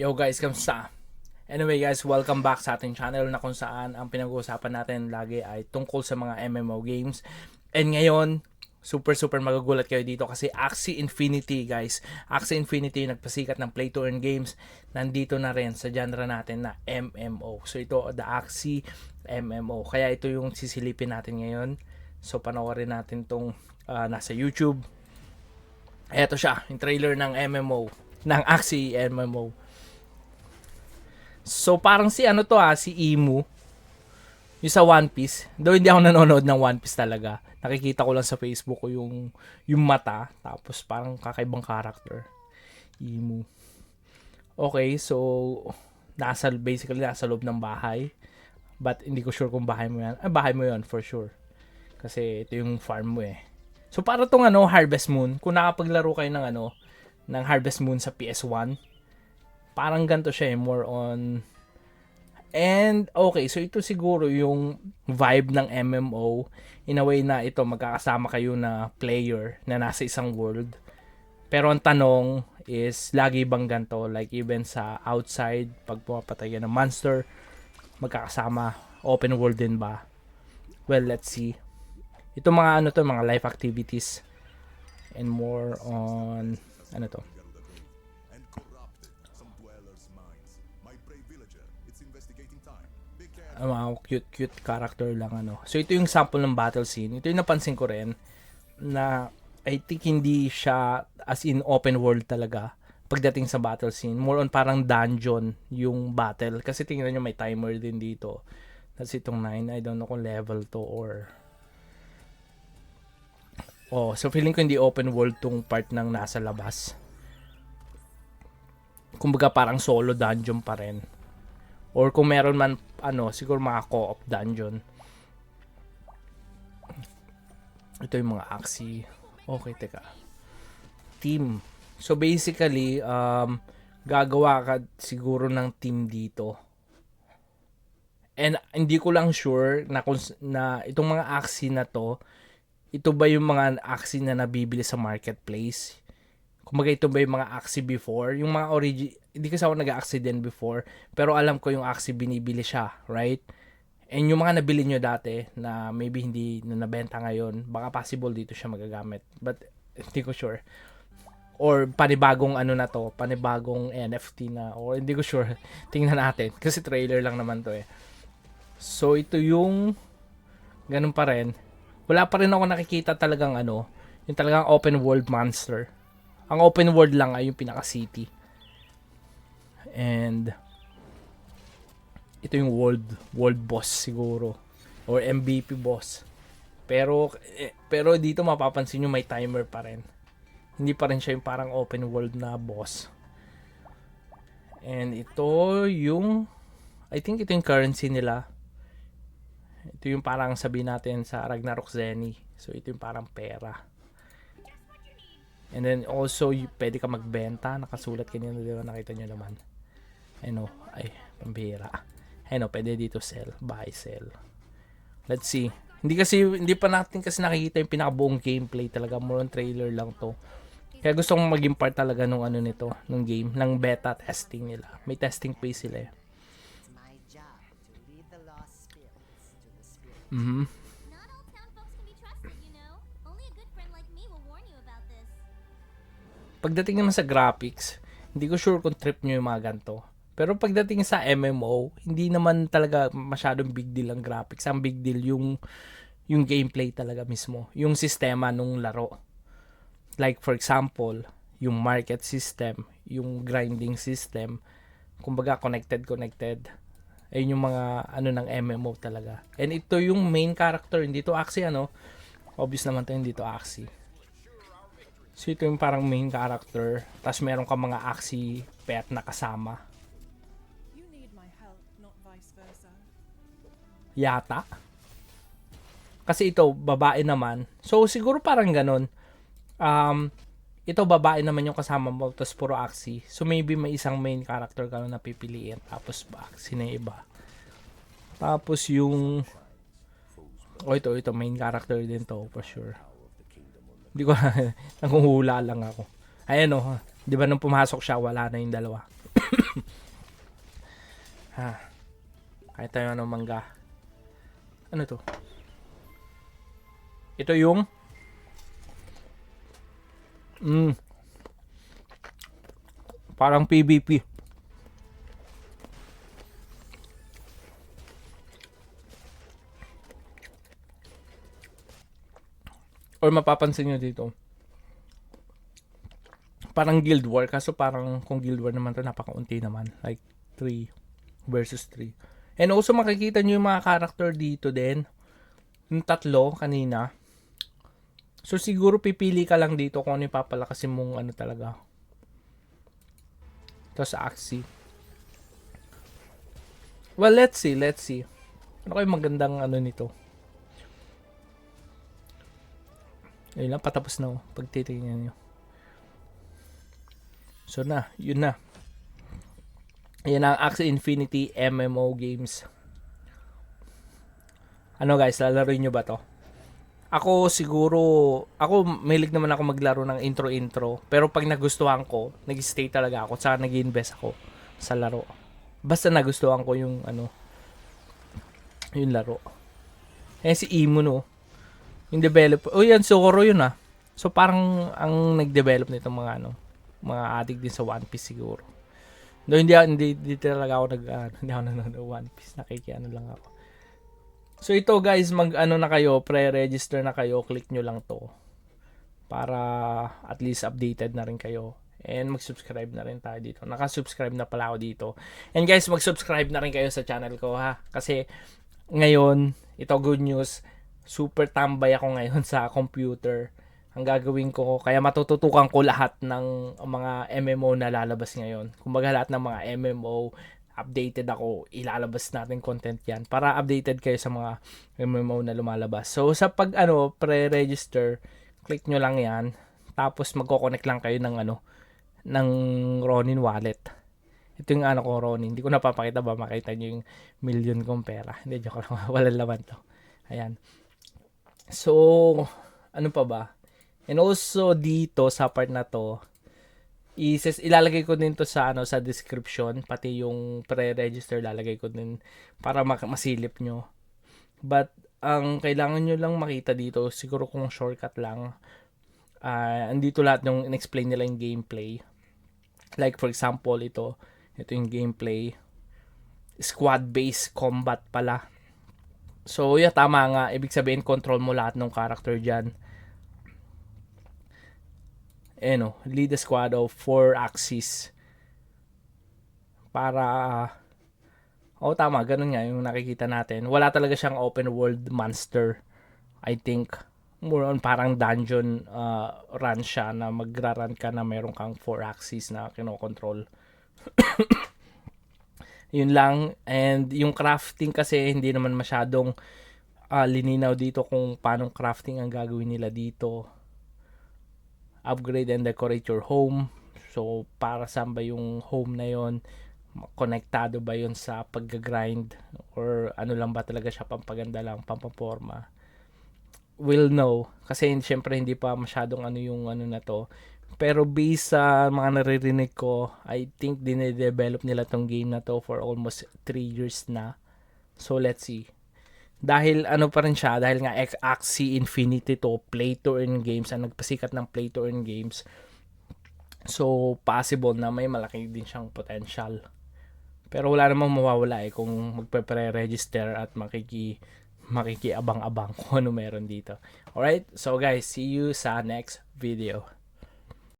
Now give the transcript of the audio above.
Yo guys, kamusta? Anyway guys, welcome back sa ating channel na kung saan ang pinag-uusapan natin lagi ay tungkol sa mga MMO games. And ngayon, super magugulat kayo dito kasi Axie Infinity guys. Axie Infinity yung nagpasikat ng play to earn games. Nandito na rin sa genre natin na MMO. So ito, the Axie MMO. Kaya ito yung sisilipin natin ngayon. So panoorin natin tong nasa YouTube. Eto siya, yung trailer ng MMO, ng Axie MMO. So parang si si Imu, yung sa One Piece. Though hindi ako nanonood ng One Piece talaga. Nakikita ko lang sa Facebook ko yung mata, tapos parang kakaibang character. Imu. Okay, so basically nasa loob ng bahay. But hindi ko sure kung bahay mo yan. Bahay mo yan for sure. Kasi ito yung farm mo eh. So para tong Harvest Moon, kung nakapaglaro kayo ng Harvest Moon sa PS1, parang ganito siya more on. And okay, so ito siguro yung vibe ng MMO in a way na ito magkakasama kayo na player na nasa isang world. Pero ang tanong is lagi bang ganito, like even sa outside pag pumapatay ng monster, magkakasama, open world din ba? Well, let's see. Ito mga mga life activities and more on mga cute character lang So ito yung sample ng battle scene. Ito yung napansin ko rin na I think hindi siya as in open world talaga pagdating sa battle scene. More on parang dungeon yung battle. Kasi tingnan nyo may timer din dito. That's itong 9. I don't know kung level to or so feeling ko hindi open world tong part ng nasa labas. Kumbaga parang solo dungeon pa rin. Or kung meron man, siguro mga co-op dungeon. Ito yung mga Axie. Okay, teka. Team. So basically, gagawa ka siguro ng team dito. And hindi ko lang sure na itong mga Axie na to, ito ba yung mga Axie na nabibili sa marketplace? Kumbaga ito ba yung mga Axie before? Yung mga hindi kasi ako nag-Axie din before, pero alam ko yung Axie binibili siya, right? And yung mga nabili nyo dati na maybe hindi na nabenta ngayon, baka possible dito siya magagamit. But hindi ko sure. Or panibagong panibagong NFT na, or hindi ko sure. Tingnan natin kasi trailer lang naman to eh. So ito yung ganun pa rin. Wala pa rin ako nakikita talagang yung talagang open world monster. Ang open world lang ay yung pinaka-city. And ito yung world boss siguro or MVP boss. Pero dito mapapansin nyo may timer pa rin. Hindi pa rin siya yung parang open world na boss. And ito yung I think ito yung currency nila. Ito yung parang sabihin natin sa Ragnarok Zenny. So ito yung parang pera. And then also pwede ka magbenta, nakasulat kanina, di ba nakita nyo naman. Ay pambihira. Pwede dito sell, buy, sell. Let's see. Hindi pa natin kasi nakikita yung pinakabuong gameplay talaga, more on trailer lang to. Kaya gusto kong maging part talaga nung nito, nung game, ng beta testing nila. May testing phase sila eh. Pagdating naman sa graphics, hindi ko sure kung trip nyo yung mga ganito. Pero pagdating sa MMO, hindi naman talaga masyadong big deal ang graphics. Ang big deal yung gameplay talaga mismo. Yung sistema nung laro. Like for example, yung market system, yung grinding system, kumbaga connected. Ayun yung mga ng MMO talaga. And ito yung main character, hindi to Axie Obvious naman to, hindi to Axie. So ito yung parang main character, tapos meron ka mga Axie pet na kasama. Yata. Kasi ito babae naman. So siguro parang ganun. Ito babae naman yung kasama mo, tapos puro Axie. So maybe may isang main character ka na napipiliin, tapos Axie na iba. Tapos yung ito main character din to for sure. Hindi ko nanguhula lang ako. Ayan 'di ba nung pumasok siya wala na yung dalawa. Ha. Kahit tayo ano mangga. Ano to? Ito yung parang PVP. Or mapapansin nyo dito, parang Guild War. Kaso parang kung Guild War naman to, napakaunti naman. Like 3 versus 3. And also makikita nyo yung mga character dito din. Yung tatlo kanina. So siguro pipili ka lang dito kung ano yung papalakasin mong ano talaga. Ito sa Axie. Well, let's see. Ano kayo magandang ano nito? Ayun lang, patapos na. Pagtitingnan nyo. So yun na. Yan ang Axie Infinity MMO games. Ano guys, lalaroin nyo ba to? Ako siguro, mahilig naman ako maglaro ng intro. Pero pag nagustuhan ko, nag-stay talaga ako. Tsaka nag-invest ako sa laro. Basta nagustuhan ko yung yung laro. Eh si Imo no. Yung developer. Oh yan, Zoro yun ah. So parang ang nag-develop nitong mga addict din sa One Piece siguro. No, hindi talaga ako hindi ako nanonood ng One Piece. Nakikiano lang ako. So ito guys, mag-ano na kayo, pre-register na kayo, click nyo lang to. Para at least updated na rin kayo. And mag-subscribe na rin tayo dito. Naka-subscribe na pala ako dito. And guys, mag-subscribe na rin kayo sa channel ko ha. Kasi ngayon, ito good news, super tambay ako ngayon sa computer. Ang gagawin ko, kaya matututukan ko lahat ng mga MMO na lalabas ngayon. Kumbaga lahat ng mga MMO, updated ako, ilalabas natin content yan para updated kayo sa mga MMO na lumalabas. So sa pag pre-register, click nyo lang yan, tapos magko-connect lang kayo ng Ronin wallet. Ito yung ko Ronin, hindi ko napapakita ba, makita nyo yung million kong pera. Hindi, joke lang, walang laman to. Ayan. So ano pa ba? And also dito sa part na to, ilalagay ko din to sa sa description, pati yung pre-register lalagay ko din para masilip nyo. But ang kailangan nyo lang makita dito, siguro kung shortcut lang, andito lahat yung in-explain nila yung gameplay. Like for example, ito yung gameplay. Squad-based combat pala. So yeah, tama nga. Ibig sabihin, control mo lahat ng character dyan. Lead a squad of 4 axes. Para tama, ganun nga yung nakikita natin. Wala talaga siyang open world monster. I think more on parang dungeon run siya na magra-run ka na meron kang 4 axes na kinokontrol. Yun lang. And yung crafting kasi hindi naman masyadong lininaw dito kung paano crafting ang gagawin nila dito. Upgrade and decorate your home. So, para saan ba yung home na yon? Konektado ba yon sa pag-grind? Or ano lang ba talaga siya, pampaganda lang, pampaporma? We'll know. Kasi syempre hindi pa masyadong yung na to. Pero based sa mga naririnig ko, I think dine-develop nila tong game na to for almost 3 years na. So, let's see. Dahil pa rin siya, dahil nga Axie Infinity to, play to earn games, ang nagpasikat ng play to earn games. So, possible na may malaki din siyang potential. Pero wala namang mawawala kung magpe-pre-register at makikiabang-abang kung ano meron dito. Alright? So guys, see you sa next video.